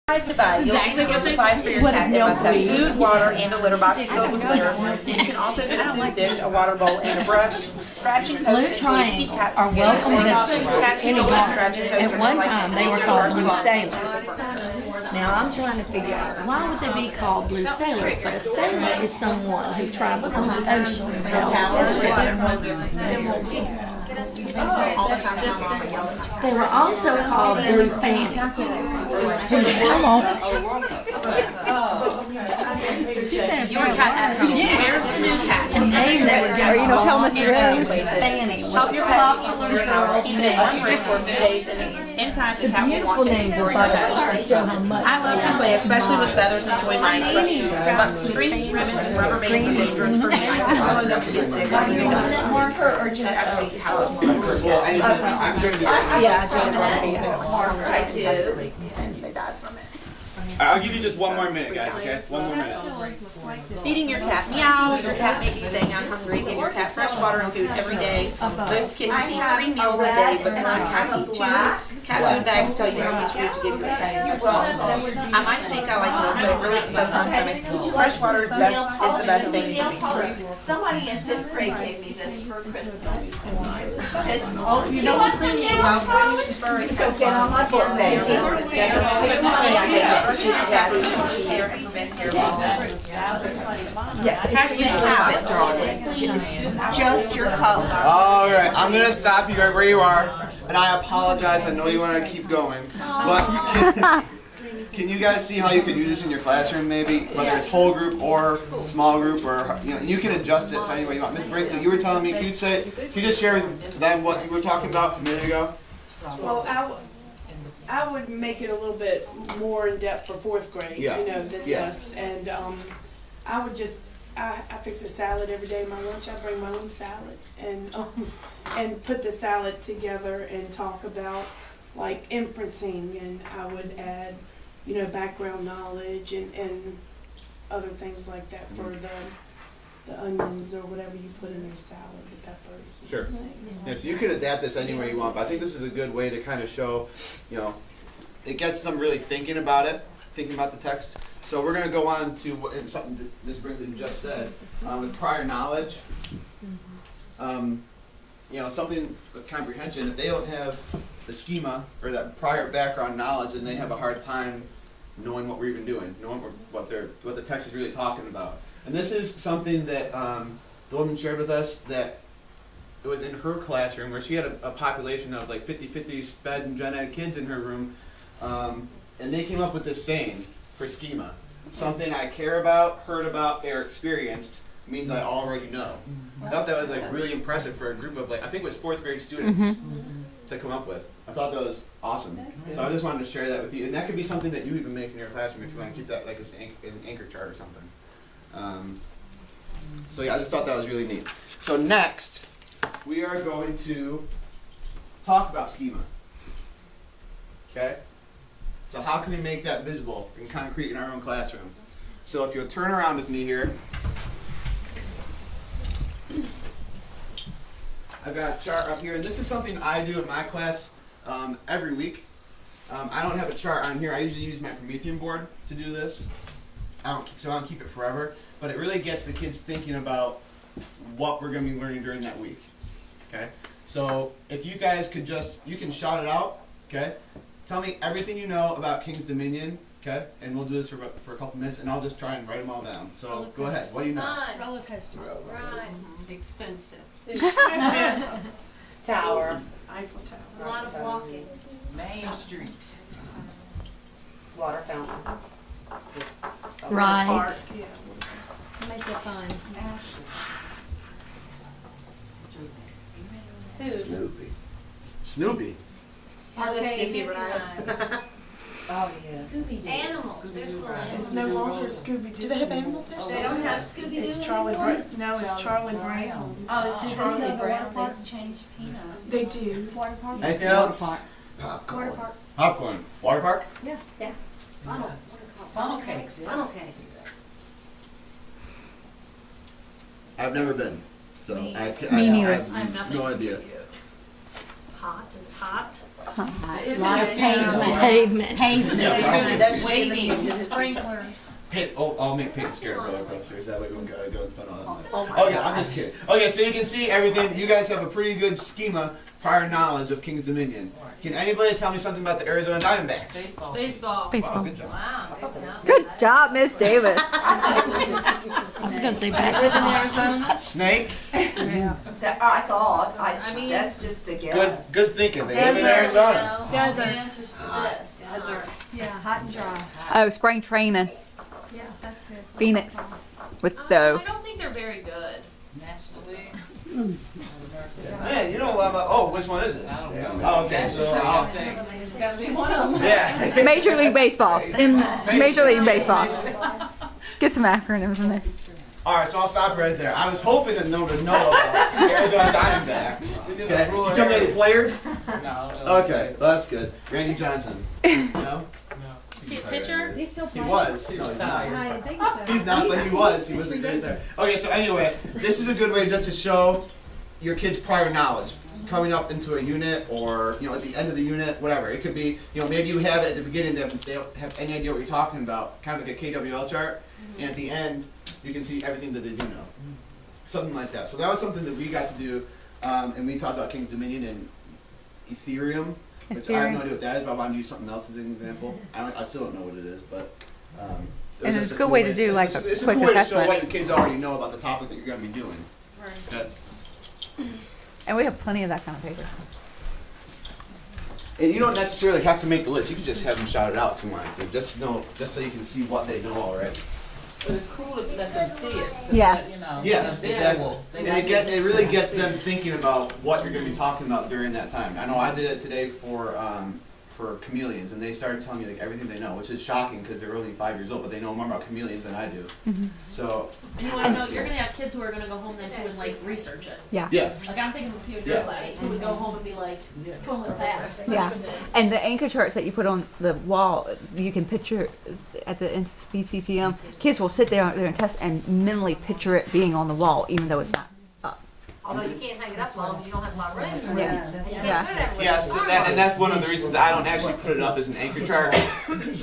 To buy. You'll need to get supplies for your cat. They must have food, water, and a litter box filled with litter. You can also get a food dish, a water bowl, and a brush. Scratching posts Blue triangles are welcome visitors to any garden. At one time, they were called blue sailors. Now, I'm trying to figure out, why would they be called blue sailors? But a sailor is someone who travels on the ocean and sails on ships. They were also called blue fanny. Come on. Your cat at home. Where's the new cat? The name they were given to tell Mr. Rose? Fanny. Help your pet keep your house even in one break for a few days, and in time the cat will want to explore your home. I love to play, especially with feathers and toy mice, but strings, ribbons, and rubber bands are dangerous for me. I can follow them to get sick. Actually, how it works. Yeah, I just They died from it. I'll give you just one more minute, guys, okay? One more minute. Feeding your cat. Meow. Your cat may be saying, I'm hungry. Give your cat fresh water and food every day. Most kittens eat 3 meals a day, but non-cats eat 2. Cat food bags tell you how much food to give your cat. I might think I like milk, but it really upsets my stomach. Fresh water is the best thing for me. Somebody in 5th grade gave me this for Christmas. Oh, you know what's in it? Well, Go get on my birthday. Yeah, you have it, darling. It's just your color. All right, I'm gonna stop you right where you are, and I apologize. I know you want to keep going, but can you guys see how you could use this in your classroom? Maybe whether it's whole group or small group, or you can adjust it to any way you want. Ms. Brinkley, you were telling me. Can you just share with them what you were talking about a minute ago? Well, I would make it a little bit more in depth for 4th grade, than this, and I would just I fix a salad every day. My lunch, I bring my own salad, and put the salad together and talk about like inferencing, and I would add, background knowledge and other things like that for the onions or whatever you put in your salad, the peppers. Sure. Yeah, so you can adapt this any way you want, but I think this is a good way to kind of show, it gets them really thinking about it, thinking about the text. So we're going to go on to something that Ms. Brinkley just said, with prior knowledge. Something with comprehension, if they don't have the schema or that prior background knowledge, then they have a hard time knowing what we're even doing, knowing what the text is really talking about. And this is something that the woman shared with us, that it was in her classroom where she had a population of like 50-50 sped and gen ed kids in her room, and they came up with this saying for schema. Something I care about, heard about, or experienced means I already know. I thought that was like really impressive for a group of I think it was 4th grade students to come up with. I thought that was awesome. So I just wanted to share that with you. And that could be something that you even make in your classroom if you want to keep that like as an anchor chart or something. So yeah, I just thought that was really neat. So next, we are going to talk about schema. Okay? So how can we make that visible and concrete in our own classroom? So if you'll turn around with me here, I've got a chart up here, and this is something I do in my class every week. I don't have a chart on here. I usually use my Promethean board to do this. I don't keep it forever, but it really gets the kids thinking about what we're going to be learning during that week. Okay? So if you guys could you can shout it out, okay? Tell me everything you know about King's Dominion, okay? And we'll do this for a couple minutes, and I'll just try and write them all down. So go ahead. What do you know? Roller coaster. Expensive. Tower. Eiffel Tower. A lot of walking. Main Street. Water fountain. Right. Somebody said fun. Snoopy. Snoopy? Oh, the Snoopy ride. Oh, yeah. Animals. There's It's no longer Scooby-Doo. Do they have animals there? They don't have Scooby-Doo It's Charlie anymore? Brown. No, it's Charlie Brown. Oh, it's in Charlie the Brown. water parks changed peanuts. They do. Water park? Anything else? Water Popcorn. park. Popcorn. Water park? Funnel. Funnel cakes. Funnel cake. I've never been, so I Me have neither. no idea. Hot. It's Lot of in the future. pavement. That's Waiting. Sprinklers. I'll make Peyton scared roller coasters. That way we won't gotta go and spend all that money. Okay, I'm just kidding. Okay, so you can see everything. You guys have a pretty good schema, prior knowledge of King's Dominion. Can anybody tell me something about the Arizona Diamondbacks? Baseball. Wow, good job. Good job, Miss Davis. I was gonna say basketball. Snake. I thought, I mean- that's just a guess. Good thinking. They live in Arizona. Desert. Yeah, hot and dry. Oh, spring training, Yeah, that's good. Phoenix, with I the, don't think they're very good. National League. Man, you know a lot about. Oh, which one is it? I don't know. Oh, okay. So, Gotta be one of them. yeah. Major League Baseball, in Major League Baseball. Get some acronyms in there. All right, so I'll stop right there. I was hoping to know about Arizona Diamondbacks. Okay. You tell me any players? No. Okay, well, that's good. Randy Johnson. No? Is he a pitcher? He's still He playing. was. No, he's not. I didn't think so. He's not, but he was. He wasn't great there. Okay, so anyway, this is a good way just to show your kids prior knowledge. Coming up into a unit or, you know, at the end of the unit, whatever. It could be, you know, maybe you have it at the beginning, they don't have any idea what you're talking about, kind of like a KWL chart, and at the end, you can see everything that they do know. Something like that. So that was something that we got to do, and we talked about King's Dominion and Ethereum, which I have no idea what that is, but I want to use something else as an example. I still don't know what it is, but it was And just it's a good way to do like a it's a quick cool way to show assessment. what your kids already know about the topic that you're going to be doing. Okay. And we have plenty of that kind of paper. And you don't necessarily have to make the list. You can just have them shout it out if you want to, just to know, just so you can see what they know already. But it's cool to let them see it. 'Cause Yeah. that, you know, Yeah, they're exactly. visual. They And like it really gets see them it. thinking about what you're going to be talking about during that time. I know I did it today for chameleons, and they started telling me like everything they know, which is shocking because they're only 5 years old, but they know more about chameleons than I do. So And you wanna know, you're gonna have kids who are gonna go home then too and like research it. Yeah. yeah, Like I'm thinking of a few in your Yeah. class who would go home and be like, pulling with facts. Yeah. And the anchor charts that you put on the wall, you can picture at the NBCTM, kids will sit there and test and mentally picture it being on the wall, even though it's not up. Although you can't hang it up long because you don't have a lot of room in there. Yeah. And you can't Yeah. put it everywhere. yeah. So and that's one of the reasons I don't actually put it up as an anchor chart.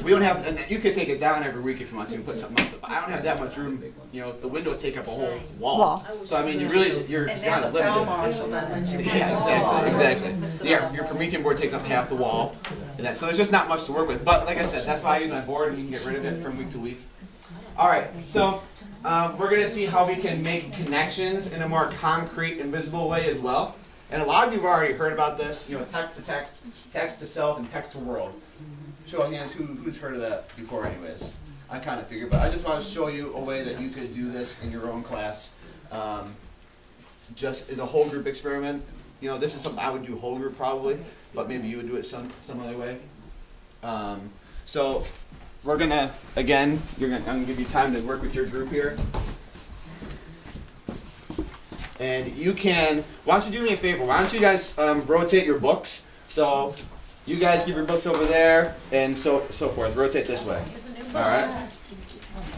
We don't have, and you could take it down every week if you want to and put something else up. I don't have that much room. You know, the windows take up a whole wall. So I mean, you're And now kind the of bell limited. marshal doesn't let you. Yeah, exactly. Yeah, your Promethean board takes up half the wall, and that, so there's just not much to work with. But like I said, that's why I use my board, and you can get rid of it from week to week. All right, so we're gonna see how we can make connections in a more concrete and visible way as well. And a lot of you have already heard about this. You know, text to text, text to self, and text to world. Show of hands, who's heard of that before, anyways? I kind of figured, but I just want to show you a way that you could do this in your own class. Just as a whole group experiment. You know, this is something I would do whole group probably, but maybe you would do it some other way. So we're gonna, again, I'm gonna give you time to work with your group here. And you can, why don't you do me a favor, why don't you guys rotate your books? So you guys give your books over there and so forth, rotate this way. All right?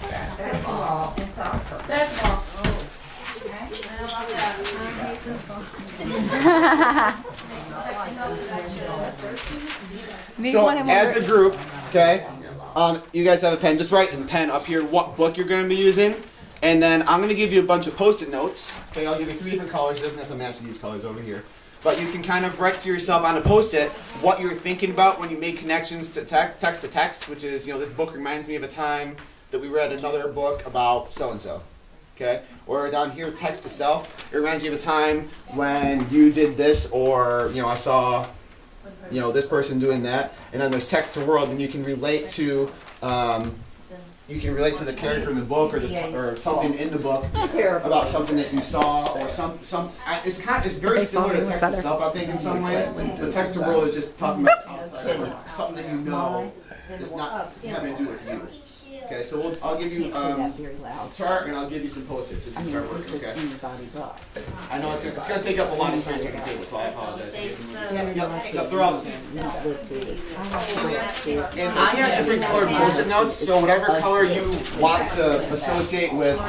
Basketball and soccer. Basketball. So as a group, okay, you guys have a pen, just write in pen up here what book you're gonna be using. And then I'm going to give you a bunch of Post-it notes. Okay, I'll give you 3 different colors. It doesn't have to match these colors over here. But you can kind of write to yourself on a Post-it what you're thinking about when you make connections to text to text, which is, you know, this book reminds me of a time that we read another book about so-and-so. Okay? Or down here, text to self. It reminds me of a time when you did this, or, you know, I saw, you know, this person doing that. And then there's text to world, and you can relate to the character in the book or something in the book about something that you saw or it's very similar to text to self, I think, in some ways. But text to world is just talking about something that you know that's not having to do with you. Okay, so I'll give you a chart and I'll give you some Post-its as you start working, okay? I know it's going to take up a lot of space on the table, so I apologize. Yep, they're all the same. And I have different colored Post-it notes, so whatever color you want to associate with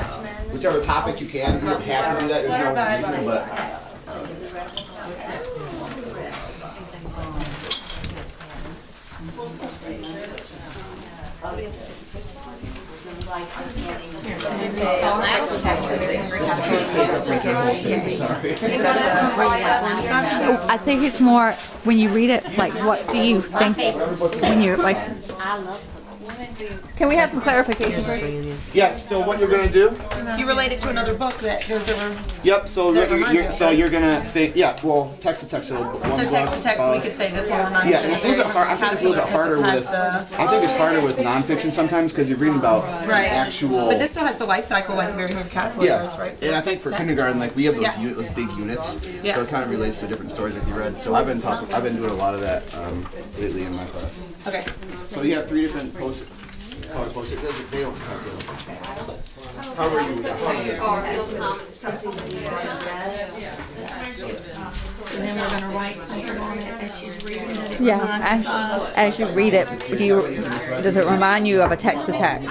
whichever topic you can. You don't have to do that, there's no reason, but... I think it's more when you read it, like, what do you think when you're like, can we have some clarification, Brady? Yes, so what you're gonna do? You relate it to another book that goes over. Yep, so That reminds you. so you're gonna think, yeah, well, text to text. So text to text, we could say this one reminds Yeah, us and of it's a little bit hard. I think it's a little bit harder with. I think it's harder with nonfiction sometimes because you're reading about Right. actual. But this still has the life cycle like Very Hard Caterpillar Yeah, does, right? So and I it's think for text. kindergarten, like we have those Yeah. those big units, Yeah. so it kind of relates to different stories that you read. So I've been doing a lot of that lately in my class. Okay. So you have 3 different post-it. Post-it. They don't have to. How are you with that? And then we're gonna write something on it as she's reading it. Yeah, as you read it, does it remind you of a text to text?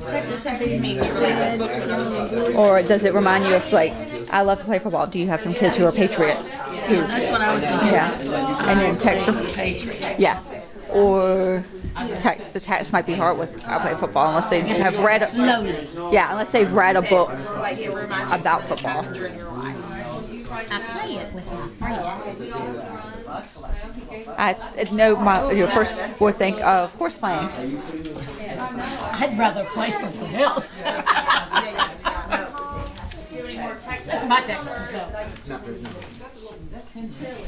Text to text mean you relate this book to another book. Or does it remind you of, like, I love to play football. Do you have some kids who are patriots? Yeah, that's what I was thinking. Yeah. And then text Patriot. yeah. Or text to text might be hard with I play football unless they have read unless they've read a book Like it reminds you of about something that football. happened during your life. I play it with my friends. I know your first would think of horse playing. I'd rather play something else. That's my text, so.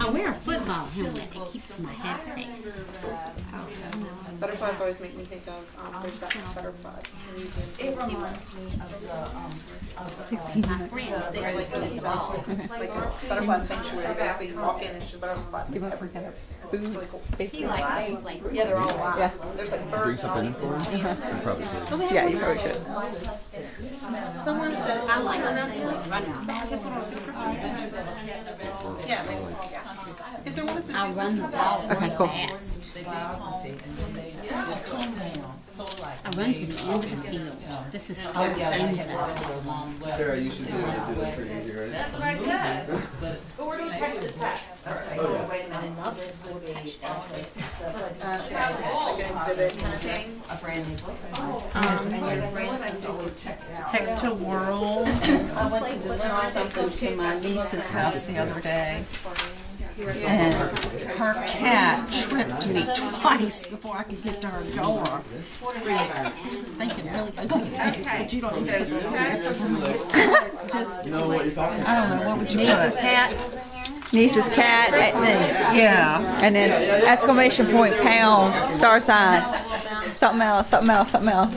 I wear a football helmet. It keeps my head safe. Butterflies always make me think of there's that butterfly museum. It reminds me of My friends, they always say, Like a butterfly sanctuary. Basically, you walk in and it's just butterflies. Give them some kind of food. he likes to play. Yeah, they're all alive. Yeah. There's like birds and all these little things. Yeah, you probably should. Someone that I like to run fast. yeah, maybe. Is there one of I the run the ball Okay, cool. fast. I run to the end of the field. This is called inside. Sarah, you should be able to do this pretty easy, right? That's what I said. But we're doing text to text. I love to score touchdowns. like an exhibit kind of thing? Text to world. I went to deliver something to my niece's house the other day. And her cat tripped me twice before I could get to her door. Thinking really good things, but you don't even just, I don't know, what would you Niece's put? cat. Niece's cat. Yeah. And then exclamation point, pound, star sign. Something else, something else, something else.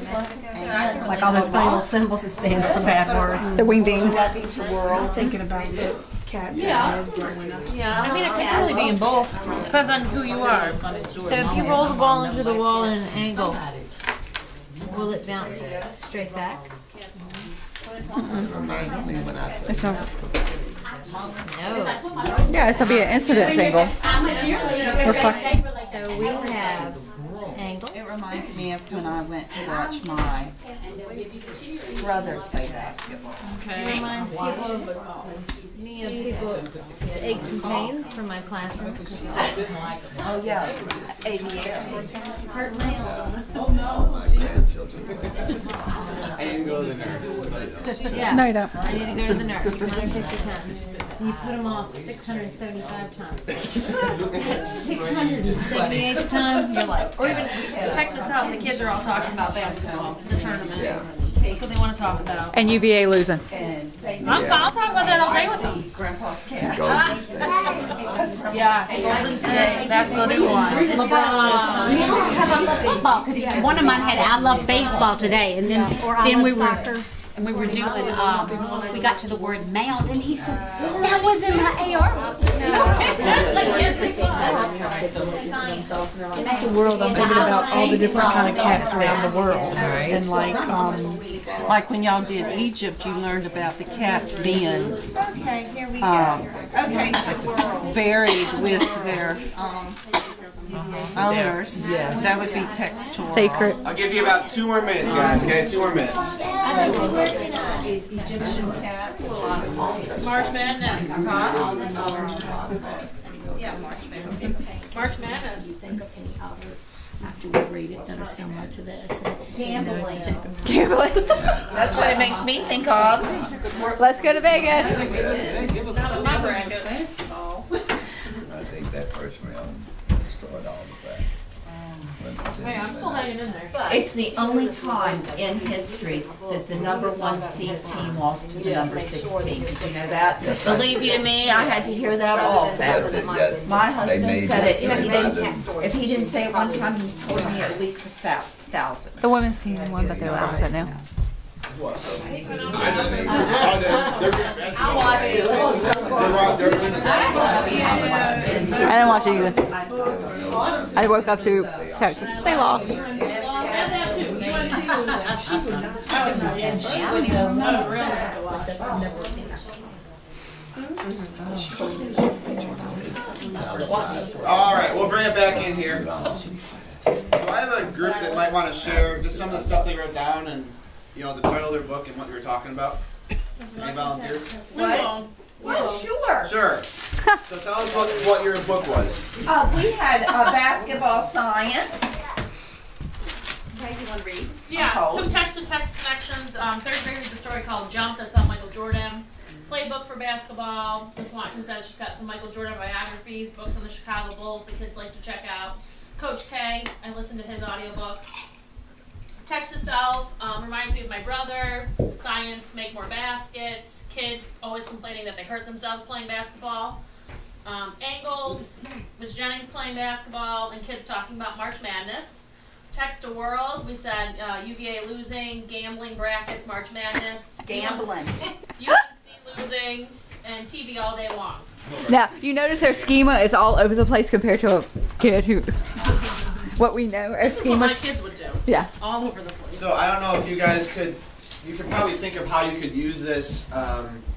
Like all those funny little symbols, it stands for bad words. The wing beans. Thinking about the cats that had growing up. Yeah, I mean, it could really be in both. Depends on who you are. So if you roll the ball into the wall at an angle, will it bounce straight back? It's not, No. yeah, this will be an incident angle. Reflect. So we have angles. It reminds me of when I went to watch my brother play basketball. It reminds me of people's aches and pains from my classroom. Oh, yeah. I didn't go to the nurse. Yes. No, you don't. I need to go to the nurse 150 times. You put them off 675 times. At 678th time, you're like, Or even text us out and the kids are all talking about basketball, the tournament. That's what they want to talk about. And UVA losing. I'm fine. I'll talk about that all day with them. Grandpa's cat. Yeah, Golden State. That's the new one. LeBron. Football, because one of mine had I love baseball today, and then we were we were doing we got to the word mound, and he said that was in my AR. It's the world. I'm thinking about all the different kind of cats around the world, and Like when y'all did Egypt, you learned about the cats being Okay, here we go. Okay. buried with their owners. That would be textual. Sacred. I'll give you about 2 more minutes, guys. Okay, 2 more minutes. Egyptian cats. March Madness. Yeah, March Madness. March Madness. after we read it that are similar to this. Gambling. Gambling. That's what it makes me think of. Let's go to Vegas. I think that first round destroyed all of that. Hey, I'm still hanging in there. It's the only time in history that the number 1 seed team lost to the number 16. Did you know that? Believe you me, I had to hear that also. Yes. My They husband made said it. that. If he didn't say it one time, he's told me at least 1,000. The women's team won, but they're out of it now. I didn't watch it either. I woke up to Texas. They lost. All right, we'll bring it back in here. So I have a group that might want to share just some of the stuff they wrote down and, you know, the title of their book and what they were talking about. Any volunteers? What? Well, sure. Sure. So tell us what your book was. We had basketball science. Okay, you want to read? Yeah, some text-to-text connections. Third grade reads a story called Jump, that's about Michael Jordan. Playbook for basketball. Miss Watkins says she's got some Michael Jordan biographies, books on the Chicago Bulls the kids like to check out. Coach K, I listened to his audiobook. Text to self, reminds me of my brother. Science, make more baskets. Kids always complaining that they hurt themselves playing basketball. Angles, Miss Jennings playing basketball, and kids talking about March Madness. Text to world, we said UVA losing, gambling brackets, March Madness. Gambling. UNC losing, and TV all day long. Now, you notice their schema is all over the place compared to a kid who, what we know as This is what my schema. kids would do. Yeah. All over the place. So I don't know if you guys could probably think of how you could use this,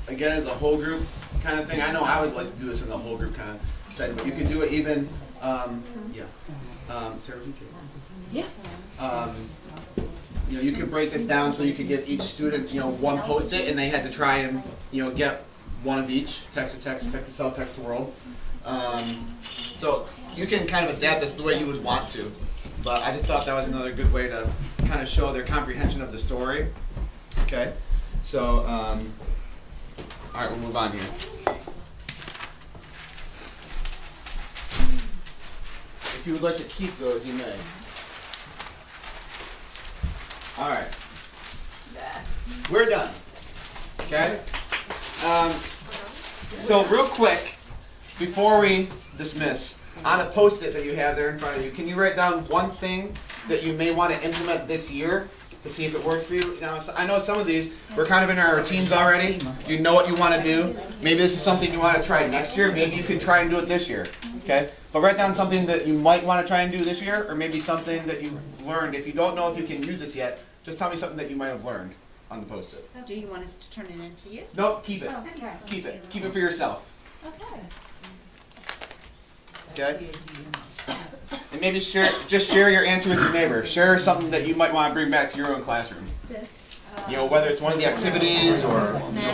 again, as a whole group kind of thing. I know I would like to do this in the whole group kind of setting, but you could do it even, Sarah, if you could. Yeah. You know, you could break this down so you could give each student, you know, one post-it, and they had to try and, you know, get one of each, text to text, text to self, text to world. So you can kind of adapt this the way you would want to, but I just thought that was another good way to kind of show their comprehension of the story. Okay, so, all right, we'll move on here. If you would like to keep those, you may. All right. We're done. Okay? So real quick, before we dismiss, on a post-it that you have there in front of you, can you write down one thing that you may want to implement this year to see if it works for you? Now, I know some of these, we're kind of in our routines already. You know what you want to do. Maybe this is something you want to try next year. Maybe you can try and do it this year. Okay? But write down something that you might want to try and do this year, or maybe something that you learned. If you don't know if you can use this yet, just tell me something that you might have learned on the post-it. Do you want us to turn it into you? Nope, keep it. Okay. Keep it. Keep it for yourself. Okay? And maybe just share your answer with your neighbor. Share something that you might want to bring back to your own classroom. You know, whether it's one of the activities or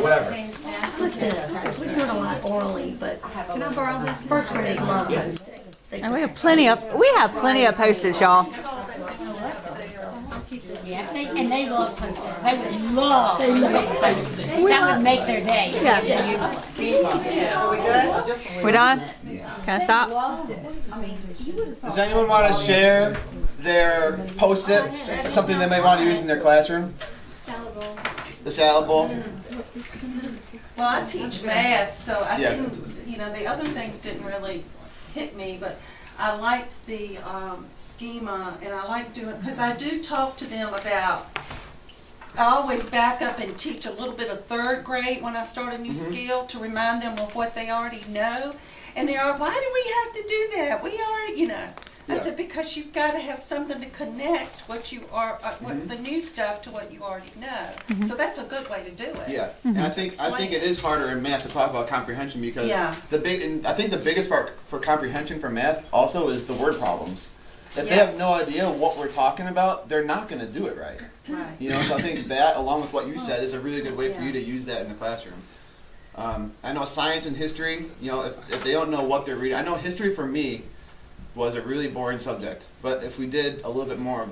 whatever. We do it a lot orally, but can I borrow this? First grade love post-its. And we have plenty of post-its, y'all. Yeah, and they love post-its. They would love to use post-its. That would make their day. Yeah. We done? Can I stop? Does anyone want to share their post-it, something they may want to use in their classroom? The salad bowl. Well, I teach math, so I Yeah. didn't, you know, the other things didn't really hit me, but I liked the schema, and I like doing, because I do talk to them about, I always back up and teach a little bit of third grade when I start a new skill to remind them of what they already know. And they're like, why do we have to do that? We already, you know. I said, because you've got to have something to connect what you are, what the new stuff to what you already know. So that's a good way to do it. Yeah, and I think it is harder in math to talk about comprehension because I think the biggest part for comprehension for math also is the word problems. If they have no idea what we're talking about, they're not going to do it right. Right. You know, so I think that, along with what you said, is a really good way for you to use that in the classroom. I know science and history. You know, if they don't know what they're reading, I know history for me was a really boring subject. But if we did a little bit more of